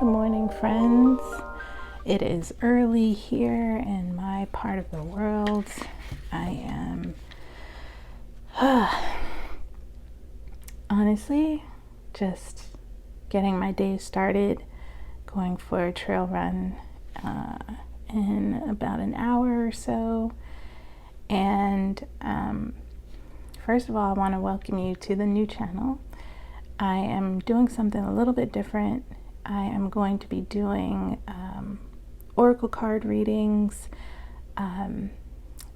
Good morning, friends. It is early here in my part of the world. I am honestly just getting my day started, going for a trail run in about an hour or so. And first of all, I want to welcome you to the new channel. I am doing something a little bit different. I am going to be doing oracle card readings.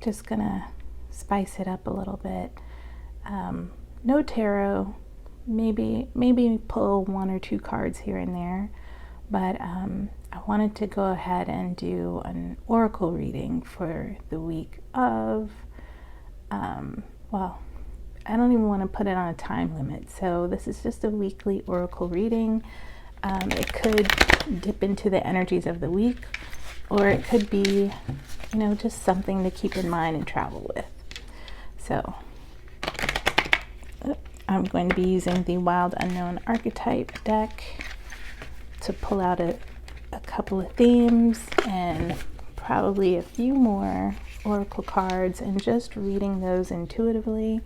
Just gonna spice it up a little bit. No tarot, maybe pull one or two cards here and there, but I wanted to go ahead and do an oracle reading for the week of, well, I don't even want to put it on a time limit, so this is just a weekly oracle reading. It could dip into the energies of the week, or it could be, just something to keep in mind and travel with. So I'm going to be using the Wild Unknown Archetype deck to pull out a couple of themes and probably a few more oracle cards and just reading those intuitively.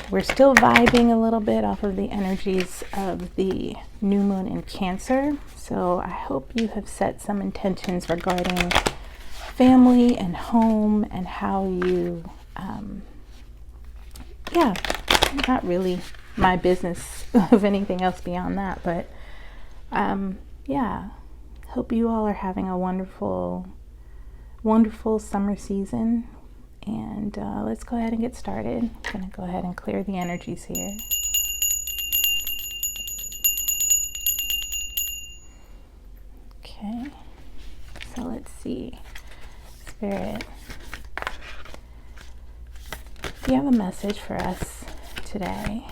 We're still vibing a little bit off of the energies of the new moon in Cancer. So I hope you have set some intentions regarding family and home and how you, not really my business of anything else beyond that, but hope you all are having a wonderful, wonderful summer season. And let's go ahead and get started. I'm going to go ahead and clear the energies here. Okay, so let's see. Spirit, do you have a message for us today?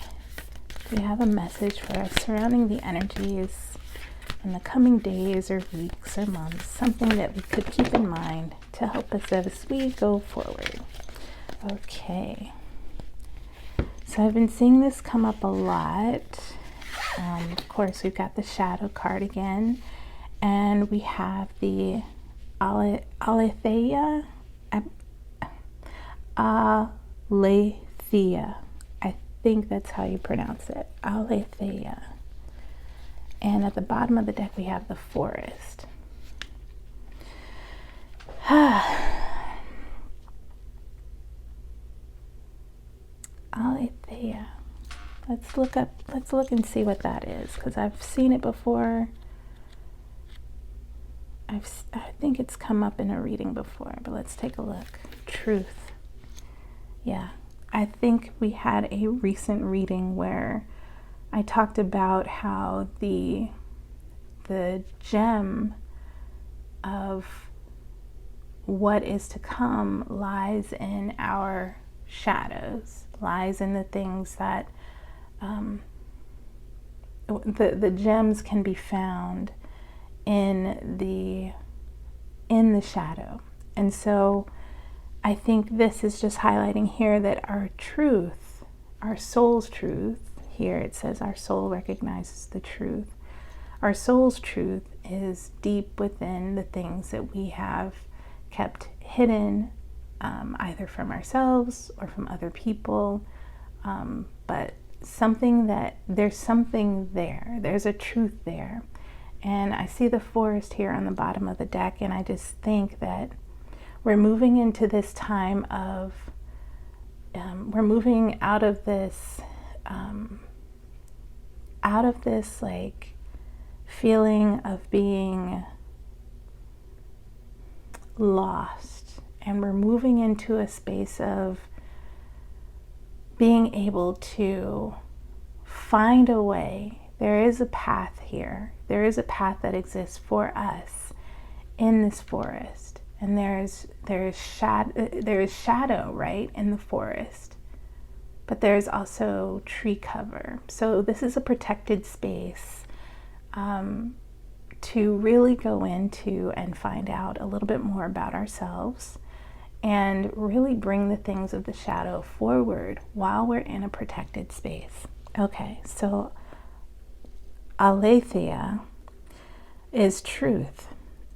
Do you have a message for us surrounding the energies in the coming days or weeks or months? Something that we could keep in mind to help us as we go forward. Okay, so I've been seeing this come up a lot. Of course, we've got the shadow card again, and we have the Aletheia. Aletheia. I think that's how you pronounce it. Aletheia. And at the bottom of the deck, we have the Forest. Aletheia. Let's look and see what that is, because I've seen it before. I think it's come up in a reading before, but let's take a look. Truth. Yeah, I think we had a recent reading where I talked about how the gem of what is to come lies in our shadows, lies in the things that the gems can be found in the shadow. And so I think this is just highlighting here that our truth, our soul's truth, here it says our soul recognizes the truth. Our soul's truth is deep within the things that we have kept hidden, either from ourselves or from other people, but there's something there. There's a truth there. And I see the forest here on the bottom of the deck, and I just think that we're moving into this time of, we're moving out of this like feeling of being lost, and we're moving into a space of being able to find a way. There is a path here. There is a path that exists for us in this forest, and there is shadow, right, in the forest, but there's also tree cover. So this is a protected space to really go into and find out a little bit more about ourselves and really bring the things of the shadow forward while we're in a protected space. Okay, so Aletheia is truth.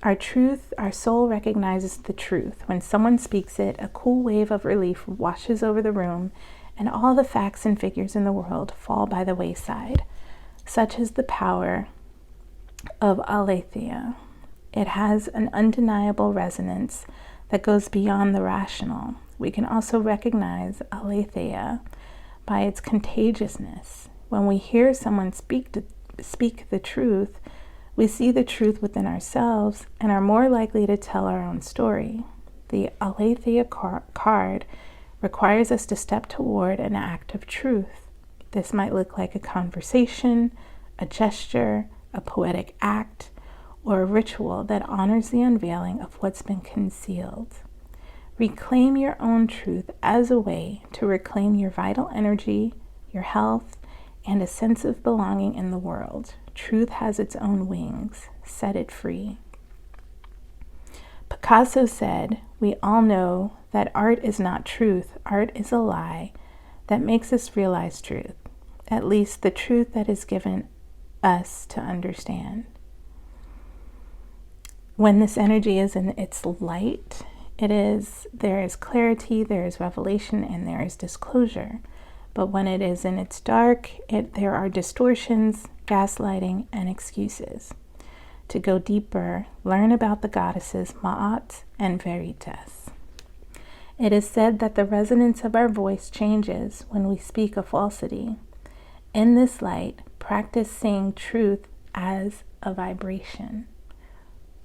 Our soul recognizes the truth. When someone speaks it, a cool wave of relief washes over the room, and all the facts and figures in the world fall by the wayside. Such is the power of aletheia. It has an undeniable resonance that goes beyond the rational. We can also recognize aletheia by its contagiousness. When we hear someone speak the truth, we see the truth within ourselves and are more likely to tell our own story. The aletheia card requires us to step toward an act of truth. This might look like a conversation, a gesture, a poetic act, or a ritual that honors the unveiling of what's been concealed. Reclaim your own truth as a way to reclaim your vital energy, your health, and a sense of belonging in the world. Truth has its own wings. Set it free. Picasso said, "We all know that art is not truth. Art is a lie that makes us realize truth, at least the truth that is given us to understand." When this energy is in its light, there is clarity, there is revelation, and there is disclosure. But when it is in its dark, there are distortions, gaslighting, and excuses. To go deeper, learn about the goddesses Ma'at and Veritas. It is said that the resonance of our voice changes when we speak a falsity. In this light, practice seeing truth as a vibration.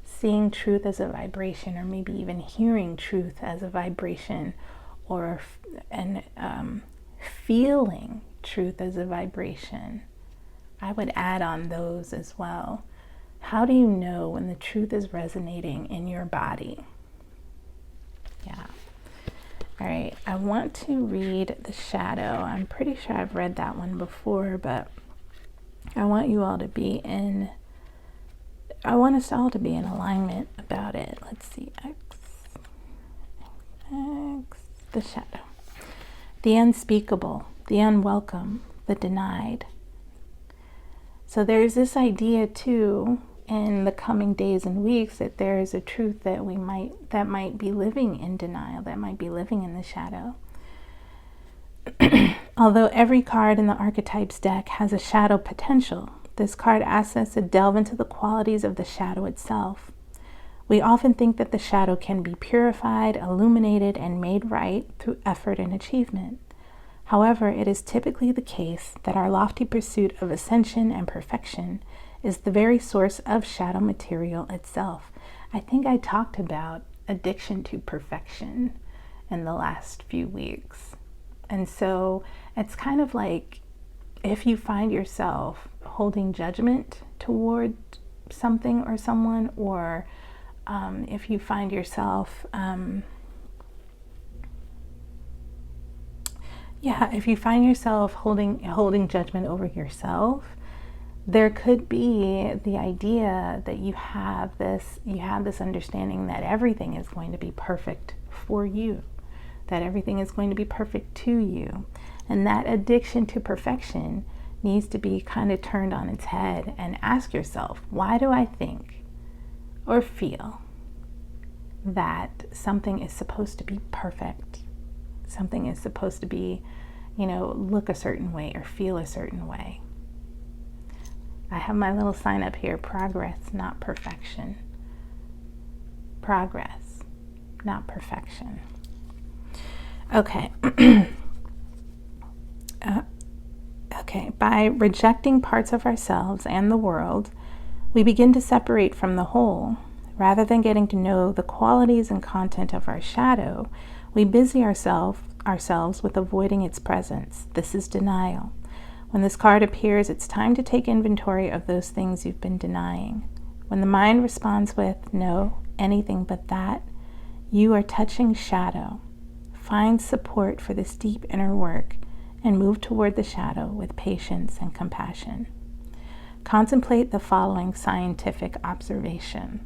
Seeing truth as a vibration, or maybe even hearing truth as a vibration, or feeling truth as a vibration. I would add on those as well. How do you know when the truth is resonating in your body? Yeah. All right, I want to read the shadow. I'm pretty sure I've read that one before, but I want you all to be in, I want us all to be in alignment about it. Let's see, X, the shadow. The unspeakable, the unwelcome, the denied. So there's this idea too in the coming days and weeks that there is a truth that might be living in denial, that might be living in the shadow. Although every card in the archetypes deck has a shadow potential, this card asks us to delve into the qualities of the shadow itself. We often think that the shadow can be purified, illuminated, and made right through effort and achievement. However, it is typically the case that our lofty pursuit of ascension and perfection is the very source of shadow material itself. I think I talked about addiction to perfection in the last few weeks. And so it's kind of like if you find yourself holding judgment toward something or someone, or if you find yourself if you find yourself holding judgment over yourself, there could be the idea that you have this understanding that everything is going to be perfect for you, that everything is going to be perfect to you. And that addiction to perfection needs to be kind of turned on its head and ask yourself, why do I think or feel that something is supposed to be perfect? Something is supposed to be, look a certain way or feel a certain way. I have my little sign up here, progress, not perfection. Progress, not perfection. Okay. Okay, by rejecting parts of ourselves and the world, we begin to separate from the whole. Rather than getting to know the qualities and content of our shadow, we busy ourselves with avoiding its presence. This is denial. When this card appears, it's time to take inventory of those things you've been denying. When the mind responds with, no, anything but that, you are touching shadow. Find support for this deep inner work and move toward the shadow with patience and compassion. Contemplate the following scientific observation.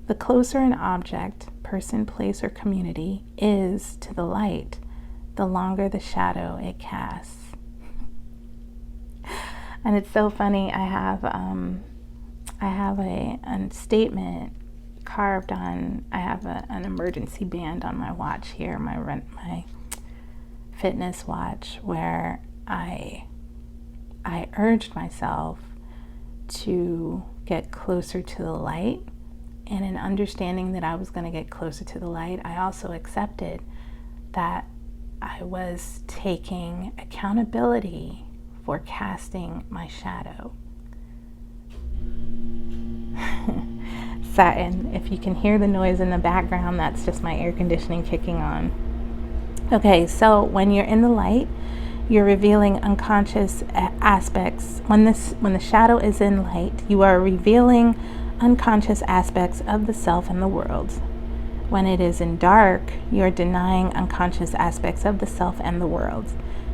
The closer an object, person, place, or community is to the light, the longer the shadow it casts. And it's so funny, I have I have a statement carved on. I have an emergency band on my watch here, my fitness watch, where I urged myself to get closer to the light. And in understanding that I was going to get closer to the light, I also accepted that I was taking accountability for casting my shadow. Satin, if you can hear the noise in the background, that's just my air conditioning kicking on. Okay, so when you're in the light, you're revealing unconscious aspects. When the shadow is in light, you are revealing unconscious aspects of the self and the world. When it is in dark, you're denying unconscious aspects of the self and the world.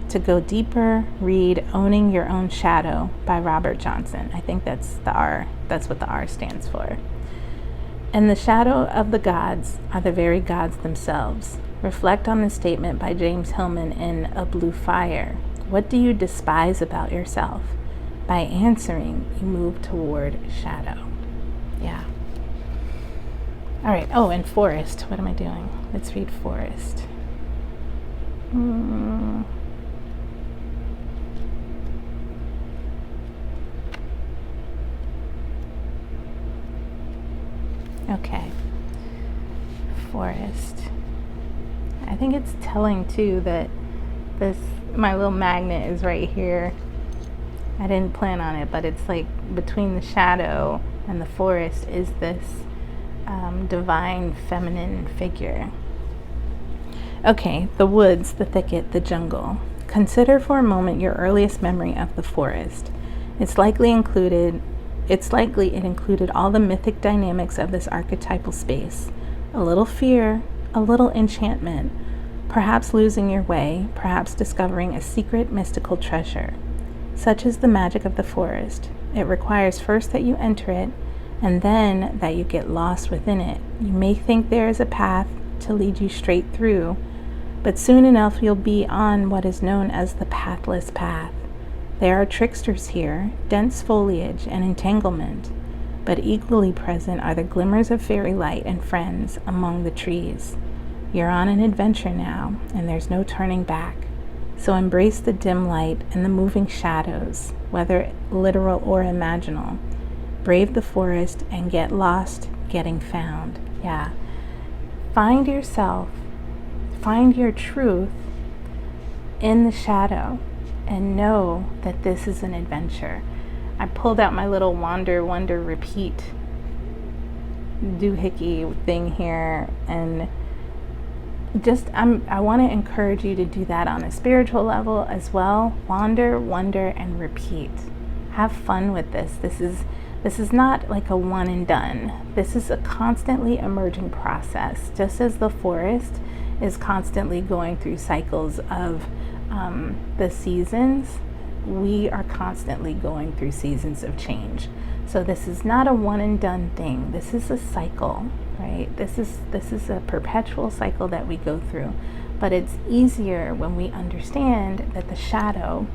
To go deeper, read Owning Your Own Shadow by Robert Johnson. I think that's the R. That's what the R stands for. And the shadow of the gods are the very gods themselves. Reflect on the statement by James Hillman in A Blue Fire. What do you despise about yourself? By answering, you move toward shadow. Yeah. All right. Oh, and forest. What am I doing? Let's read forest. Okay. Forest. I think it's telling too that my little magnet is right here. I didn't plan on it, but it's like between the shadow and the forest is this divine feminine figure. Okay, the woods, the thicket, the jungle. Consider for a moment your earliest memory of the forest. It's likely it included all the mythic dynamics of this archetypal space. A little fear, a little enchantment, perhaps losing your way, perhaps discovering a secret mystical treasure. Such is the magic of the forest. It requires first that you enter it, and then that you get lost within it. You may think there is a path to lead you straight through, but soon enough you'll be on what is known as the pathless path. There are tricksters here, dense foliage and entanglement, but equally present are the glimmers of fairy light and friends among the trees. You're on an adventure now, and there's no turning back. So embrace the dim light and the moving shadows, whether literal or imaginal. Brave the forest and get lost getting found. Yeah. Find yourself, find your truth in the shadow, and know that this is an adventure. I pulled out my little wander, wonder, repeat doohickey thing here, and I want to encourage you to do that on a spiritual level as well. Wander, wonder, and repeat. Have fun with this. This is not like a one and done. This is a constantly emerging process. Just as the forest is constantly going through cycles of the seasons, we are constantly going through seasons of change. So this is not a one and done thing. This is a cycle, right? This is a perpetual cycle that we go through. But it's easier when we understand that the shadow,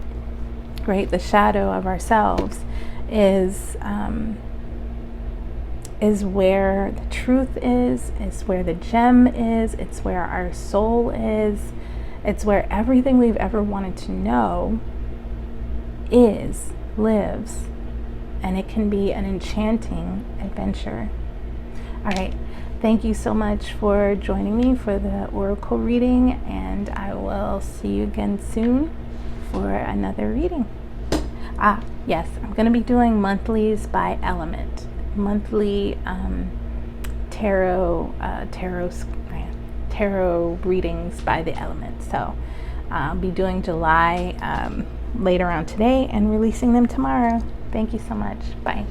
right, the shadow of ourselves is where the truth is where the gem is, it's where our soul is, it's where everything we've ever wanted to know lives, and it can be an enchanting adventure. All right, thank you so much for joining me for the oracle reading, and I will see you again soon for another reading. Yes, I'm going to be doing monthlies by element, monthly tarot readings by the element. So I'll be doing July later on today and releasing them tomorrow. Thank you so much. Bye.